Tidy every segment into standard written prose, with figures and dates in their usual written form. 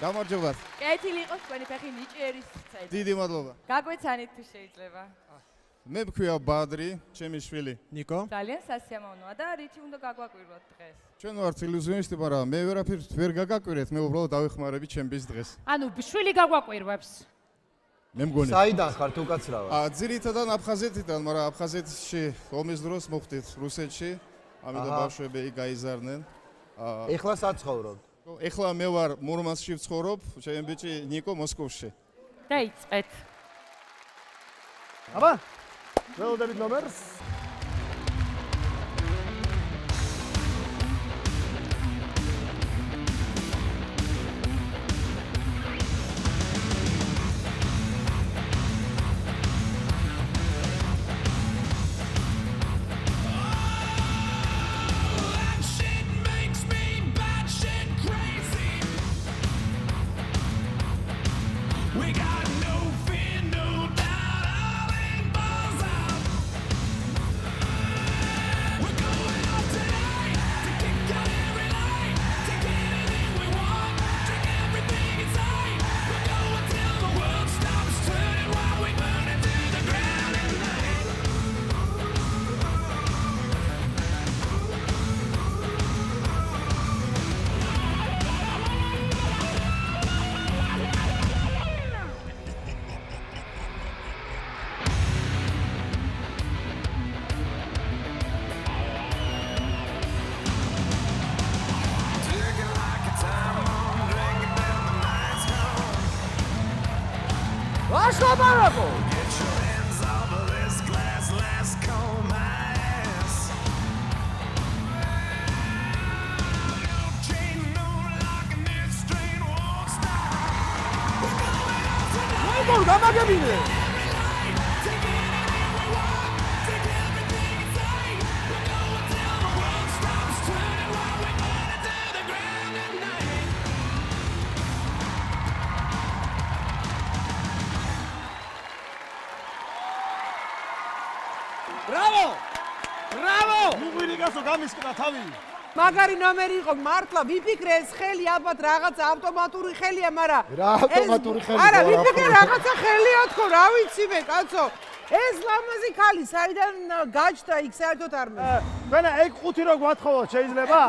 გამარჯობათ. კეთილი იყოს თქვენი ფეხი ნიჭიერის წელი. დიდი მადლობა. გაგვეცანით თუ შეიძლება. მე მქვია ბადრი, ჩემი შვილი. ნიკო. ძალიან სასიამოვნოა და რითი უნდა გაგვაკვირვოთ დღეს? ჩვენ ვართ ილუზიონისტი, მაგრამ მე ვერაფერს ვერ გაგაკვირეთ, მე უბრალოდ დავეხმარები ჩემს დღეს. ანუ შვილი გაგვაკვირვებს. მე მგონი. საიდან ხარ თუ კაცრავა? ძირითადად აფხაზეთიდან, მაგრამ აფხაზეთში ომის დროს მოხვდით რუსეთში, ამიტომ ბავშვები გაიზარდნენ. ეხლა საცხოვრობ. ეხლა მე ვარ მურმანსკში ვცხოვრობ, ჩემი ბიჭი ნიკო მოსკოვში. დაიწყეთ. აბა? ველოდებით ნომერს. Ашламарабо! გამაგებინე! Bravo! Bravo! მუღირიგასო გამისკდა თავი. მაგარი ნომერი იყო მართლა ვიფიქრე ეს ხელი ალბათ რაღაც ავტომატური ხელია, მაგრამ რა ავტომატური ხელი? არა, ვიფიქრე რაღაცა ხელია თქო, რა ვიცი მე, კაცო. ეს ლამაზი ქალი საიდან გაჩნდა იქ საერთოდ არ მე. თქვენ ეგ ხუთი რო გვათხოვოთ შეიძლება?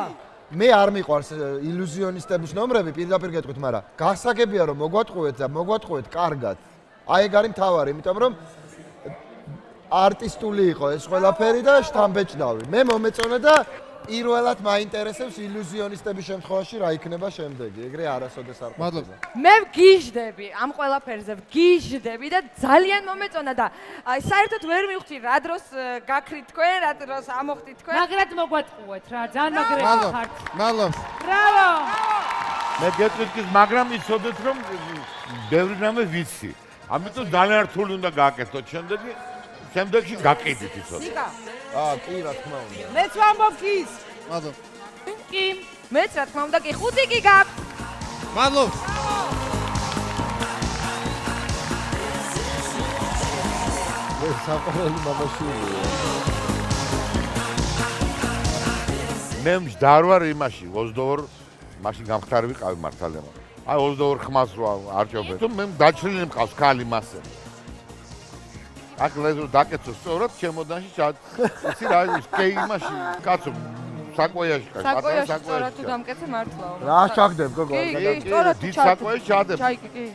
მე არ მიყვარს ილუზიონისტების ნომრები, პირდაპირ გეტყვით, მაგრამ გასაგებია რომ მოგვატყუეთ და მოგვატყუეთ კარგად. აი ეგ არის მთავარი, იმიტომ რომ არტისტული იყო ეს ყველაფერი და შთამბეჭდავი. მე მომეწონა და პირველად მაინტერესებს ილუზიონისტების შემთხვევაში რა იქნება შემდეგი. ეგრე არასოდეს არ მადლობა. მე ვგიჟდები ამ ყველაფერზე, ვგიჟდები და ძალიან მომეწონა და საერთოდ ვერ მივხვდი რა დროს გაქრით თქვენ, რა დროს ამოხდით თქვენ. მაგრად მოგვატყუეთ რა, ძალიან მაგრები ხართ. მადლობა. ბრავო! მე გეტყვით, მაგრამ იცოდეთ რომ ბევრი რამე ვიცი. ამიტომ ძალიან რთული უნდა გააკეთოთ შემდეგში გაკიდით იცოდეთ. ნიკა, კი რა თქმა უნდა. მეც ვამბობ ის. მადლობა. კი, მეც რა თქმა უნდა კი ხუთი კი გაქვს. მადლობა. ეს საყვარელი მამაშვილია. მე მჯდარ ვარ იმაში 22 მაშინ გამختار ვიყავი მართალია. აი 22 ხმას რო არჩევენ. თუ მე დაჩრილი მყავს ქალი მასე. აქ ლეზო დაკეცო სწორად ჩემოდანში იცი რა ის კეიმაში კაცო საკვეაში კაცო საკვეაში სწორად თუ დამკეთე მართლაო. რა ჩაგდებ გოგო? კი, სწორად დიდ საკვეაში ჩადებ. ჩაიკი, კი.